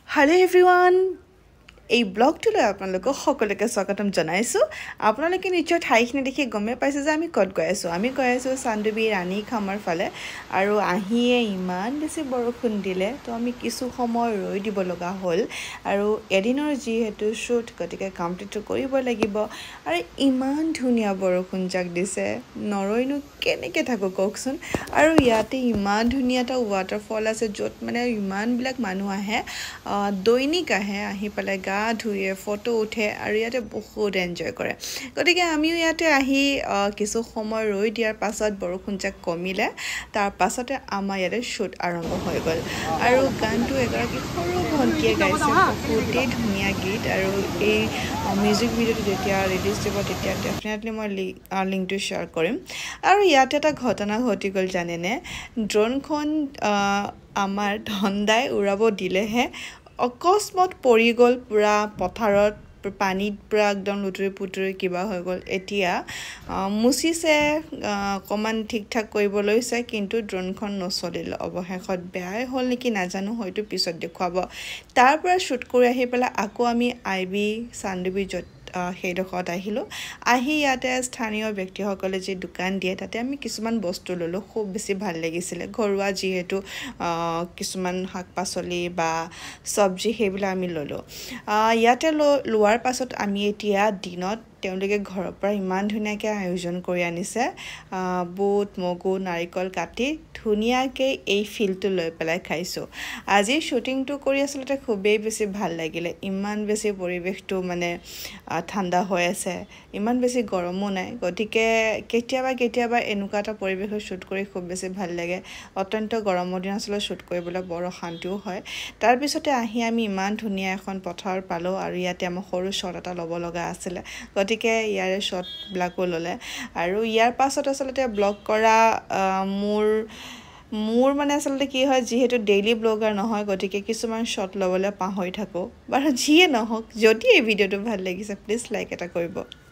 Hello everyone. এই ব্লগটোলৈ আপোনালোকক সকলোকে স্বাগতম জনাইছো আপোনালোকে নিশ্চয় ঠাইখিনি দেখি গমে পাইছে যে আমি কত গৈ আছো আমি গৈ আছো চান্দুবি ৰাণী খামাৰ ফালে আৰু আহিয়ে ইমান বেছি বৰষুণ দিলে তো আমি কিছু সময় ৰৈ দিব লগা হ'ল আৰু এদিনৰ যিহেতু শুট গতিকে কমপ্লিট কৰিব লাগিব আৰু ইমান ধুনীয়া বৰষুণ জাক দিছে নৰৈনো কেনেকৈ থাকো কওকচোন আৰু ইয়াতে ইমান ধুনীয়া এটা ৱাটাৰফল আছে য'ত মানে ইমান বিলাক মানুহ আহে দৈনিক আহি পেলাই গা ধুয়ে ফটো উঠে আৰু ইয়াতে বহুত এনজয় কৰে গতিকে আমিও ইয়াতে আহি কিছু সময় ৰৈ দিয়াৰ পাছত বৰষুণ জাক কমিলে তাৰ পাছতে আমাৰ ইয়াতে শুট আৰম্ভ হৈ গ'ল আৰু গানটো এগৰাকী সৰু ভণ্টিয়ে গাইছে বহুতেই ধুনীয়া গীত আৰু এই মিউজিক ভিডিঅ'টো যেতিয়া ৰিলিজ দিব তেতিয়া ডেফিনেটলি মই লিংকটো শ্বেয়াৰ কৰিম আৰু ইয়াতে এটা ঘটনা ঘটি গ'ল জানেনে ড্ৰোনখন আমাৰ ধন্দাই উৰাব দিলেহে অকস্মাত পৰি গ'ল পুৰা পথাৰত পানীত পুৰা একদম লুতুৰি পুতুৰি কিবা হৈ গ'ল এতিয়া মুচিছে অকমান ঠিক ঠাক কৰিব লৈছে কিন্তু ড্ৰোনখন নচলিল অৱশেষত বেয়াই হ'ল নেকি নাজানো হয়তো পিছত দেখুৱাব তাৰ পৰা শুট কৰি আহি পেলাই আকৌ আমি আইবি চান্দুবি সেইডোখৰত আহিলোঁ আহি ইয়াতে স্থানীয় ব্যক্তিসকলে যি দোকান দিয়ে তাতে আমি কিছুমান বস্তু ল'লোঁ খুব বেছি ভাল লাগিছিলে ঘৰুৱা যিহেতু কিছুমান শাক পাচলি বা চব্জি সেইবিলাক আমি ল'লোঁ ইয়াতে লোৱাৰ পাছত আমি এতিয়া দিনত তেওঁলোকে ঘৰৰ পৰা ইমান ধুনীয়াকৈ আয়োজন কৰি আনিছে বুট মগু নাৰিকল কাটি ধুনীয়াকৈ এই ফিলটো লৈ পেলাই খাইছোঁ আজি শ্বুটিংটো কৰি আচলতে খুবেই বেছি ভাল লাগিলে ইমান বেছি পৰিৱেশটো মানে ঠাণ্ডা হৈ আছে ইমান বেছি গৰমো নাই গতিকে কেতিয়াবা এনেকুৱা এটা পৰিৱেশত শ্বুট কৰি খুব বেছি ভাল লাগে অত্যন্ত গৰমৰ দিন আচলতে শ্বুট কৰিবলৈ বৰ অশান্তিও হয় তাৰপিছতে আহি আমি ইমান ধুনীয়া এখন পথাৰ পালোঁ আৰু ইয়াতে আমাৰ সৰু শ্বট এটা ল'ব লগা আছিলে গতিকে ইয়াৰে শ্বটবিলাকো ল'লে আৰু ইয়াৰ পাছত আচলতে ব্লগ কৰা মোৰ মানে আচলতে কি হয় যিহেতু ডেইলি ব্লগাৰ নহয় গতিকে কিছুমান শ্বট ল'বলৈ পাহৰি থাকোঁ বাৰু যিয়ে নহওক যদি এই ভিডিঅ'টো ভাল লাগিছে প্লিজ লাইক এটা কৰিব